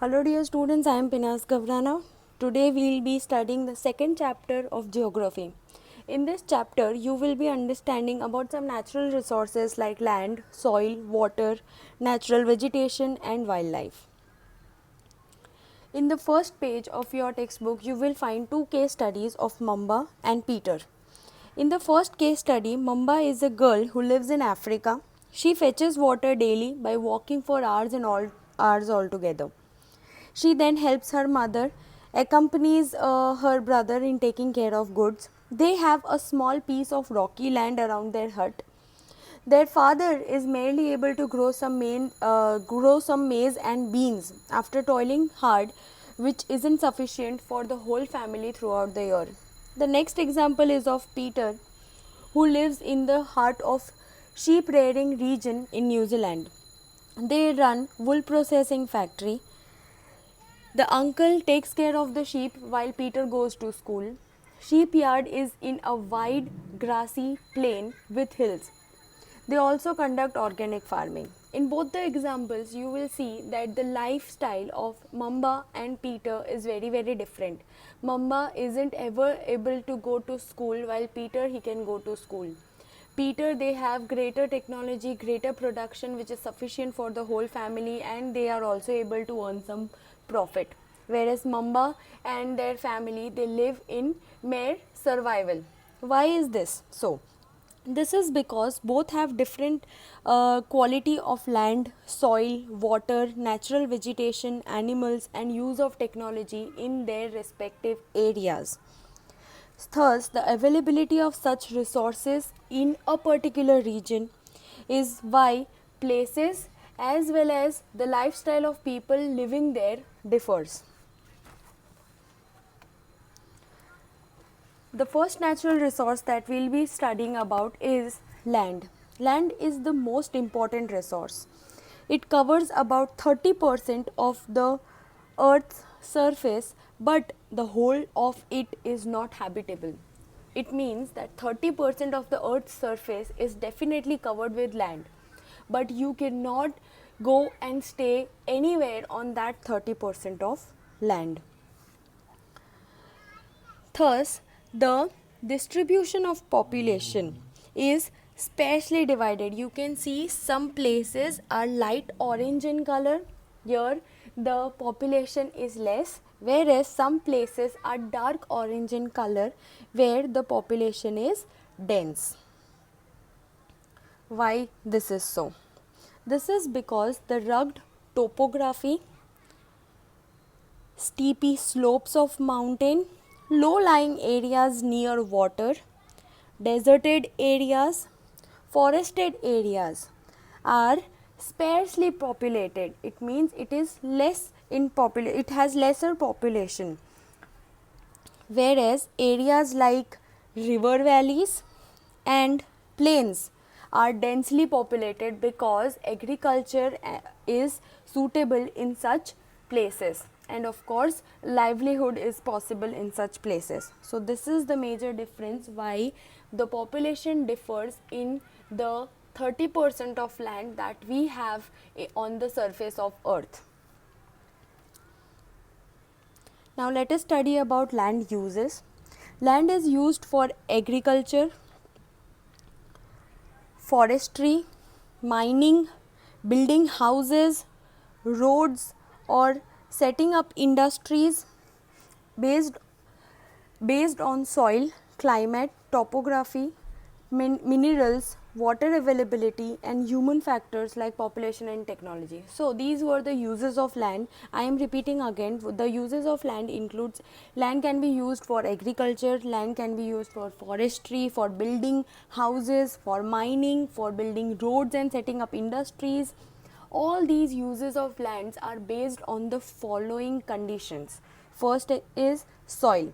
Hello dear students, I am Pinas Gavrana. Today we will be studying the second chapter of geography. In this chapter, you will be understanding about some natural resources like land, soil, water, natural vegetation and wildlife. In the first page of your textbook, you will find two case studies of Mamba and Peter. In the first case study, Mamba is a girl who lives in Africa. She fetches water daily by walking for hours and all hours altogether. She then helps her mother, accompanies her brother in taking care of goods. They have a small piece of rocky land around their hut. Their father is merely able to grow some maize and beans after toiling hard, which isn't sufficient for the whole family throughout the year. The next example is of Peter, who lives in the heart of sheep rearing region in New Zealand. They run wool processing factory. The uncle takes care of the sheep while Peter goes to school. Sheep yard is in a wide grassy plain with hills. They also conduct organic farming. In both the examples, you will see that the lifestyle of Mamba and Peter is very different. Mamba isn't ever able to go to school, while Peter he can go to school. Peter, they have greater technology, greater production, which is sufficient for the whole family, and they are also able to earn some profit. Whereas Mamba and their family, they live in mere survival. Why is this so? This is because both have different quality of land, soil, water, natural vegetation, animals, and use of technology in their respective areas. Thus, the availability of such resources in a particular region is why places as well as the lifestyle of people living there differs. The first natural resource that we'll be studying about is land. Land is the most important resource. It covers about 30% of the earth's surface, but the whole of it is not habitable. It means that 30% of the earth's surface is definitely covered with land, but you cannot go and stay anywhere on that 30% of land. Thus, the distribution of population is sparsely divided. You can see some places are light orange in color. Here, the population is less, whereas some places are dark orange in color, where the population is dense. Why this is so? This is because the rugged topography, steepy slopes of mountain, low-lying areas near water, deserted areas, forested areas are sparsely populated. It means it is less in it has lesser population. Whereas areas like river valleys and plains are densely populated because agriculture is suitable in such places, and of course livelihood is possible in such places. So this is the major difference why the population differs in the 30% of land that we have on the surface of earth. Now let us study about land uses. Land is used for agriculture, forestry, mining, building houses, roads, or setting up industries based on soil, climate, topography, minerals, water availability, and human factors like population and technology. So these were the uses of land. I am repeating again, the uses of land includes land can be used for agriculture, land can be used for forestry, for building houses, for mining, for building roads and setting up industries. All these uses of lands are based on the following conditions. First is soil.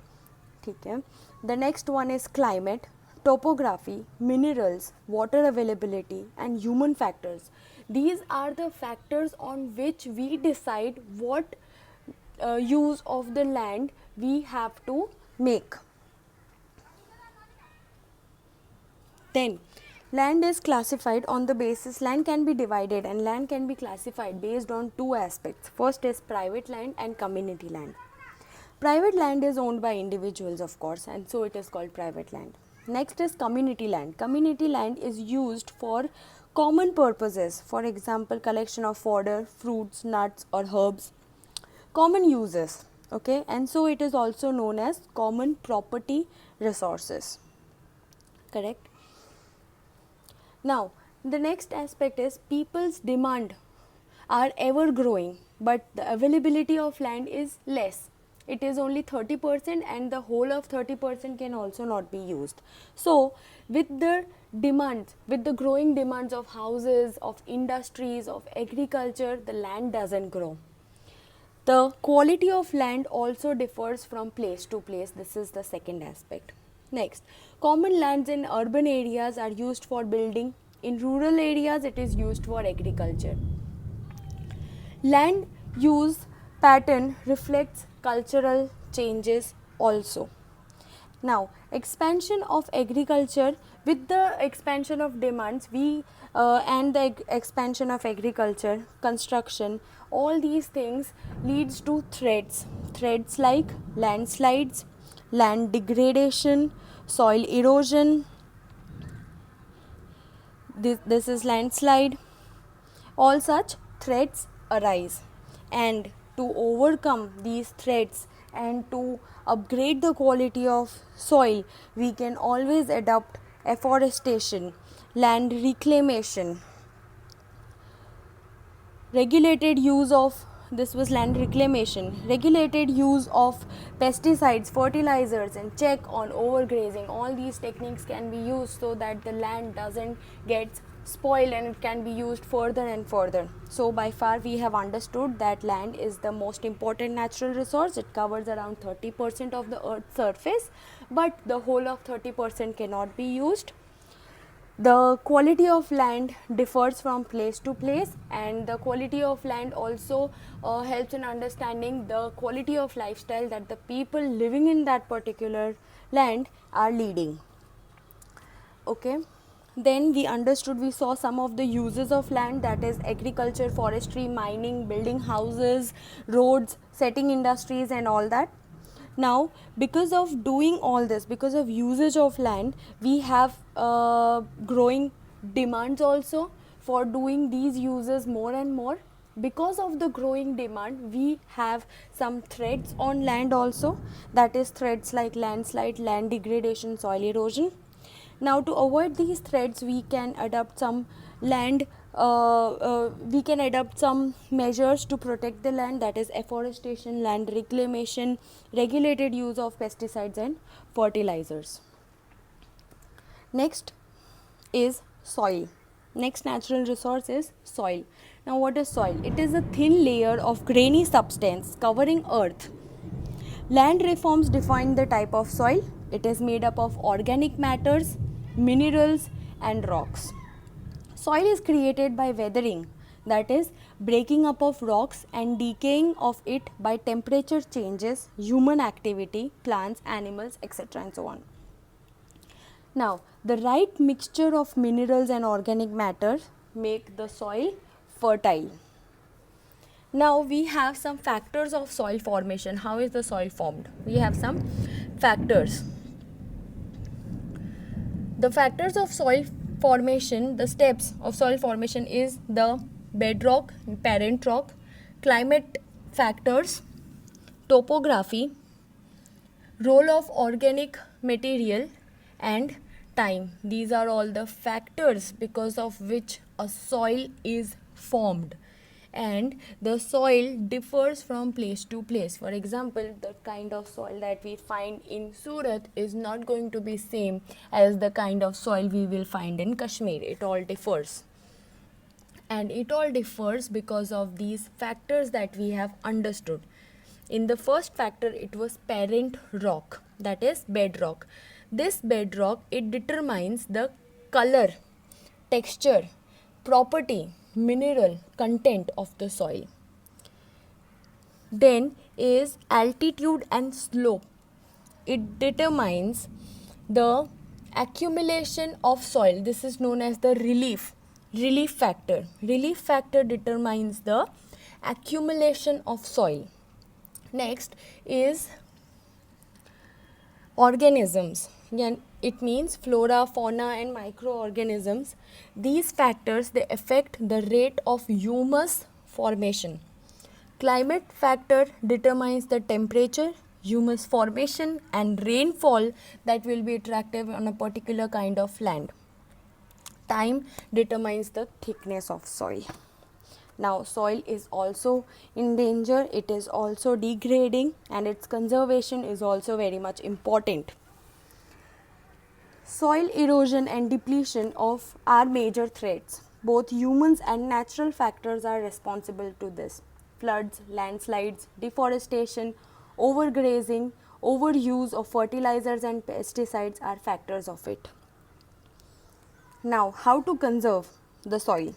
ठीक है. The next one is climate, topography, minerals, water availability, and human factors. These are the factors on which we decide what use of the land we have to make. Then Land is classified on the basis, land can be divided and land can be classified based on two aspects. First is private land and community land. Private land is owned by individuals, of course, and so it is called private land. Next is community land. Community land is used for common purposes, for example, collection of fodder, fruits, nuts, or herbs. Common uses, okay, and so it is also known as common property resources. Correct? Now, the next aspect is people's demand are ever growing, but the availability of land is less. It is only 30% and the whole of 30% can also not be used. So, with the demands, with the growing demands of houses, of industries, of agriculture, the land doesn't grow. The quality of land also differs from place to place. This is the second aspect. Next, common lands in urban areas are used for building. In rural areas, it is used for agriculture. Land use pattern reflects cultural changes also. Now, expansion of agriculture, with the expansion of demands, and the expansion of agriculture, construction, all these things leads to threats like landslides, land degradation, soil erosion. This is landslide. All such threats arise, and to overcome these threats and to upgrade the quality of soil, we can always adopt afforestation, land reclamation, regulated use of regulated use of pesticides, fertilizers, and check on overgrazing. All these techniques can be used so that the land doesn't get spoiled and it can be used further and further. So by far we have understood that land is the most important natural resource. It covers around 30% of the earth's surface, but the whole of 30% cannot be used. The quality of land differs from place to place, and the quality of land also helps in understanding the quality of lifestyle that the people living in that particular land are leading. Okay, then we saw some of the uses of land, that is agriculture, forestry, mining, building houses, roads, setting industries and all that. Now, because of doing all this, because of usage of land, we have growing demands also for doing these uses more and more. Because of the growing demand, we have some threats on land also, that is threats like landslide, land degradation, soil erosion. Now, to avoid these threats, we can adopt some measures to protect the land, that is afforestation, land reclamation, regulated use of pesticides and fertilizers. Next is soil. Next natural resource is soil. Now, what is soil? It is a thin layer of grainy substance covering earth. Land reforms define the type of soil. It is made up of organic matters, minerals and rocks. Soil is created by weathering, that is breaking up of rocks and decaying of it by temperature changes, human activity, plants, animals, etc. and so on. Now, the right mixture of minerals and organic matter make the soil fertile. Now, we have some factors of soil formation. How is the soil formed? We have some factors. The factors of soil formation, the steps of soil formation is the bedrock, parent rock, climate factors, topography, role of organic material and time. These are all the factors because of which a soil is formed, and the soil differs from place to place. For example, the kind of soil that we find in Surat is not going to be same as the kind of soil we will find in Kashmir. It all differs, and it all differs because of these factors that we have understood. In the first factor, it was parent rock, that is bedrock. This bedrock, it determines the color, texture, property, mineral content of the soil. Then altitude and slope. It determines the accumulation of soil, this is known as the relief factor. Relief factor determines the accumulation of soil. Next is organisms. Again, it means flora, fauna and microorganisms. These factors, they affect the rate of humus formation. Climate factor determines the temperature, humus formation and rainfall that will be attractive on a particular kind of land. Time determines the thickness of soil. Now soil is also in danger, it is also degrading and its conservation is also very much important. Soil erosion and depletion are major threats. Both humans and natural factors are responsible to this. Floods, landslides, deforestation, overgrazing, overuse of fertilizers and pesticides are factors of it. Now, how to conserve the soil?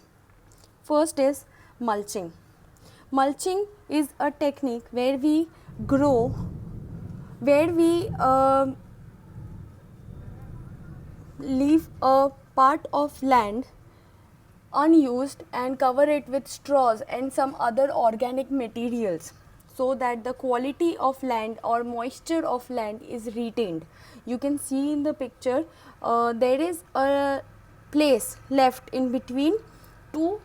First is mulching. Mulching is a technique where we leave a part of land unused and cover it with straws and some other organic materials so that the quality of land or moisture of land is retained. You can see in the picture there is a place left in between two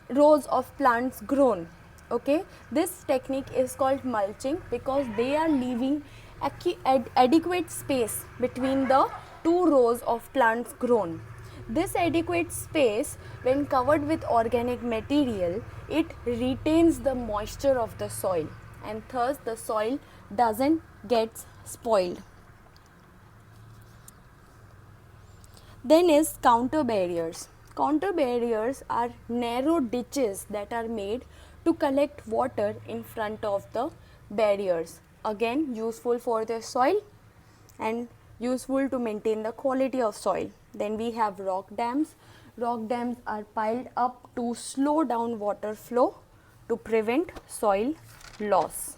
rows of plants grown. Okay, this technique is called mulching because they are leaving adequate space between the two rows of plants grown. This adequate space, when covered with organic material, it retains the moisture of the soil and thus the soil doesn't get spoiled. Then is counter barriers. Counter barriers are narrow ditches that are made to collect water in front of the barriers. Again, useful for the soil and useful to maintain the quality of soil. Then we have rock dams. Rock dams are piled up to slow down water flow to prevent soil loss.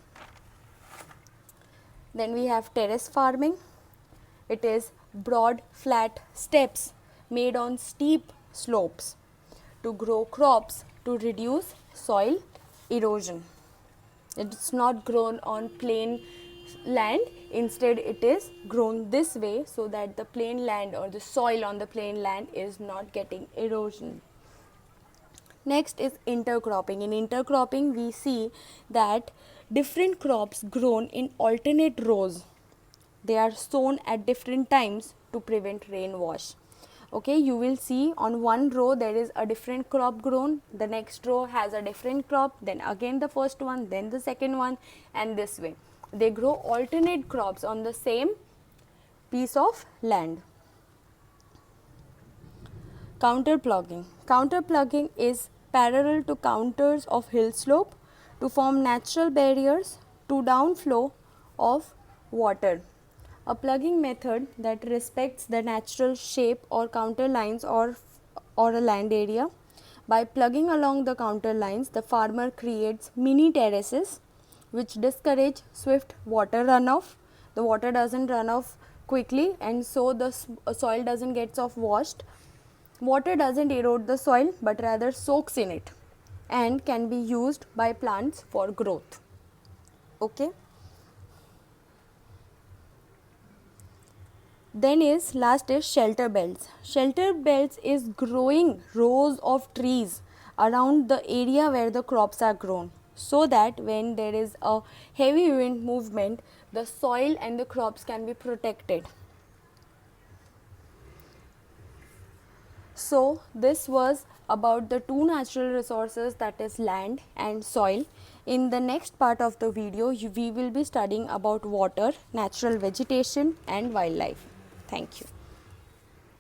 Then we have terrace farming. It is broad flat steps made on steep slopes to grow crops to reduce soil erosion. It's not grown on plain land, instead it is grown this way so that the plain land or the soil on the plain land is not getting erosion. Next is intercropping. In intercropping we see that different crops grown in alternate rows, they are sown at different times to prevent rain wash. Okay, you will see on one row there is a different crop grown, the next row has a different crop, then again the first one, then the second one, and this way. They grow alternate crops on the same piece of land. Counterplugging. Counterplugging is parallel to counters of hill slope to form natural barriers to downflow of water. A plugging method that respects the natural shape or counter lines or a land area. By plugging along the counter lines, the farmer creates mini terraces which discourage swift water runoff. The water doesn't run off quickly and so the soil doesn't get washed. Water doesn't erode the soil but rather soaks in it and can be used by plants for growth. Okay. Then last is shelter belts. Shelter belts is growing rows of trees around the area where the crops are grown, so that when there is a heavy wind movement, the soil and the crops can be protected. So this was about the two natural resources, that is land and soil. In the next part of the video, we will be studying about water, natural vegetation and wildlife. Thank you.